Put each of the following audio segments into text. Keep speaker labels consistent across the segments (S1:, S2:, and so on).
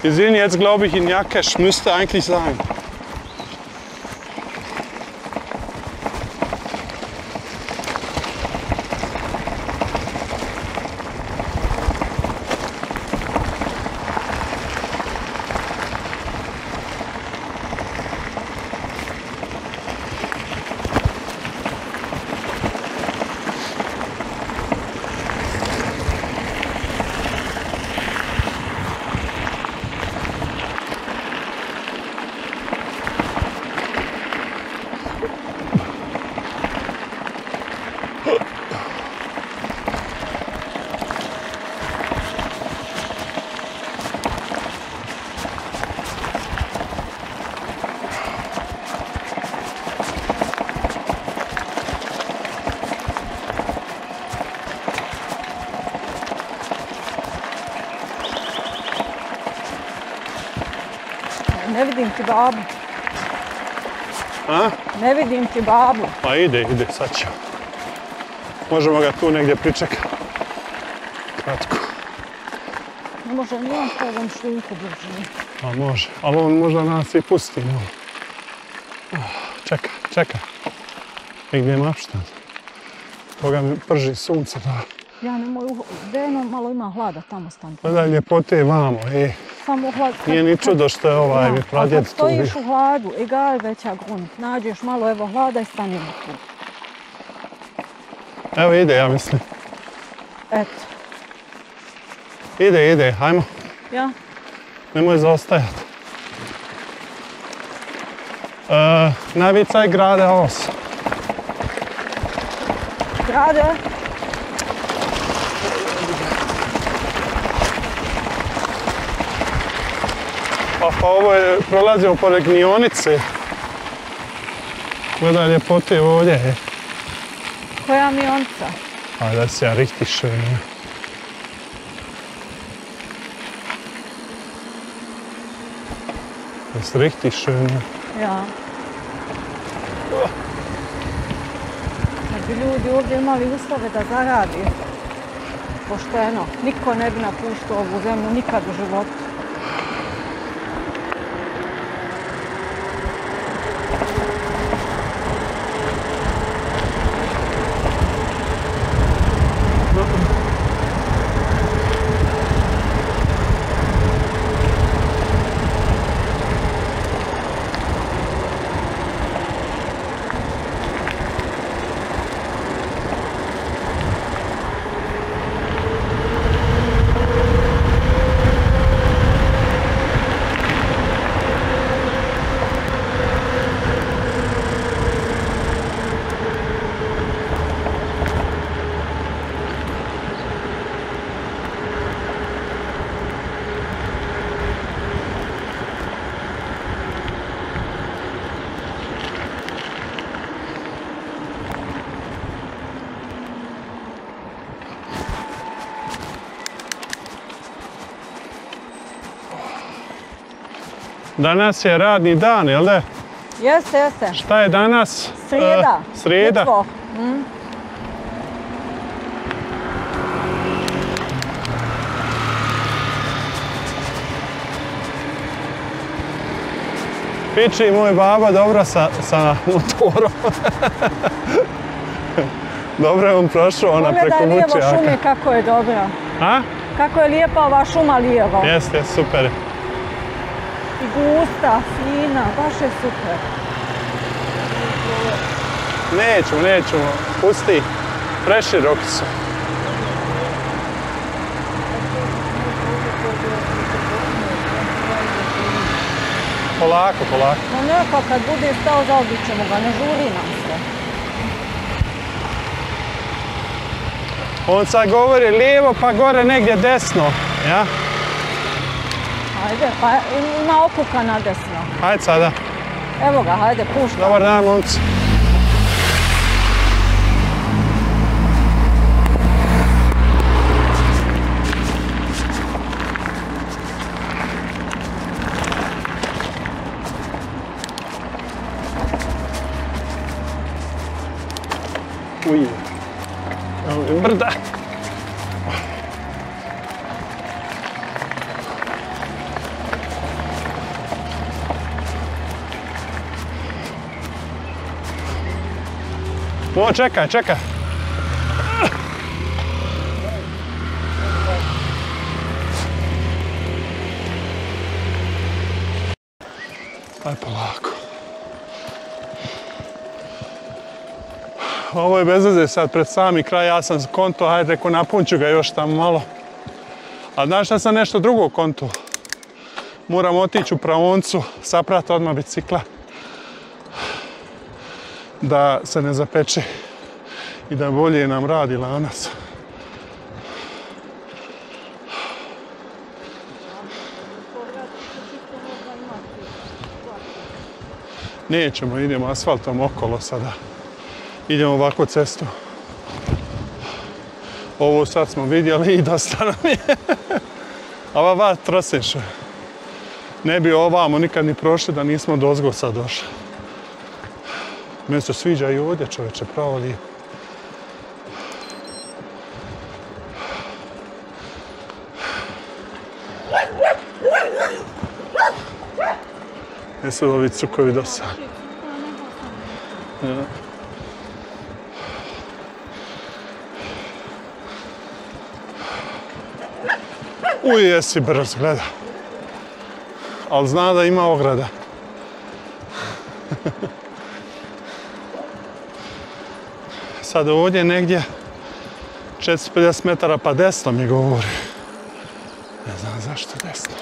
S1: Wir sind jetzt, glaube ich, in Jackesch, müsste eigentlich sein.
S2: Ne vidim ti babu.
S1: A?
S2: Ne vidim ti babu.
S1: Pa ide, sad će. Možemo ga tu negdje pričekati. Kratko.
S2: Ne može ni on po ovom šljunku brži.
S1: Pa može, ali on možda nas i pusti. Čeka. Negdje je napštan. Toga mi prži sunce.
S2: Ja ne mogu, Deno malo ima hlada tamo stani.
S1: Gledaj ljepote vamo,
S2: Samo hlad.
S1: Nije ni čudo što je ovaj mi pradjed tu bio.
S2: Kad stojiš u hladu, egal veća grunt, nađeš malo evo hlada i stanimo tu.
S1: Evo ide, ja mislim.
S2: Eto.
S1: Ide, hajmo.
S2: Ja?
S1: Nemoj zaostajati. Najvíc grade os.
S2: Grade?
S1: Pa ovo je, prolazimo pored Gnionice. Gledaj ljepote ovdje.
S2: Koja mionca?
S1: A das ist ja richtig schön. Ja. Das ist richtig schön.
S2: Ja. Kad bi ljudi ovdje imali uslove da zaradi pošteno, niko ne bi napuštao ovu zemlju nikad u životu.
S1: Danas je radni dan, jel da?
S2: Jeste.
S1: Šta je danas?
S2: Srijeda.
S1: Srijeda. Piči moj baba dobro sa motorom. Dobro je on prošao, ona preko Vučijaka.
S2: Pogledaj lijevo šume kako je dobra.
S1: A?
S2: Kako je lijepa ova šuma lijevo.
S1: Jeste, super.
S2: I gusta, fina, baš je super.
S1: Nećemo, pusti. Preširoki su. Polako.
S2: No neka, kad bude stao zaobit ćemo ga, ne žuri nam se.
S1: On sad govori lijevo pa gore negdje desno, ja?
S2: Hajde, pa ima okuka na desno.
S1: Hajde sada.
S2: Evo ga, hajde, pušta.
S1: Dobar dan, momci. Uj, brda. Čekaj, čekaj. Aj polako. Ovo je bez veze sad pred sami kraj, ja sam konto, hajde reko napunću ga još tamo malo. A znaš šta sam nešto drugo konto? Moram otići u praoncu, saprati odmah bicikla. Da se ne zapeče i da bolje nam radi lanac. Nećemo, idemo asfaltom okolo sada. Idemo ovako cestu. Ovo sad smo vidjeli i dosta nam je. A ova troseš. Ne bi ovamo nikad ni prošli da nismo dozgo sad došli. Meni se sviđa i ovdje, čoveče, pravo lijepo. Jesu ovi cukovi dosta. Ja. Uj, jesi brz, gleda. Ali zna da ima ograda. Sad ovdje negdje 450 metara pa desno mi govori. Ne znam zašto desno.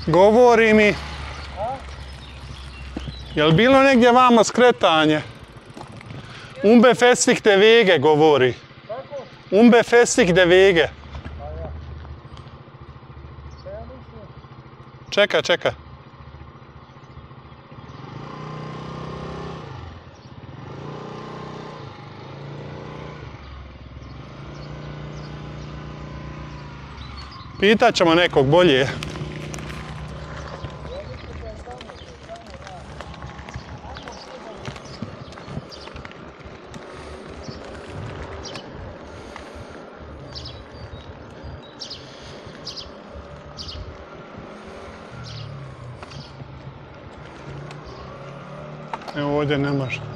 S1: Govori mi. Jel bilo negdje vama skretanje? Umbe festik de vege govori. Umbe festik de vege. Čeka, čeka. Pitat ćemo nekog bolje. Evo ovdje ne može.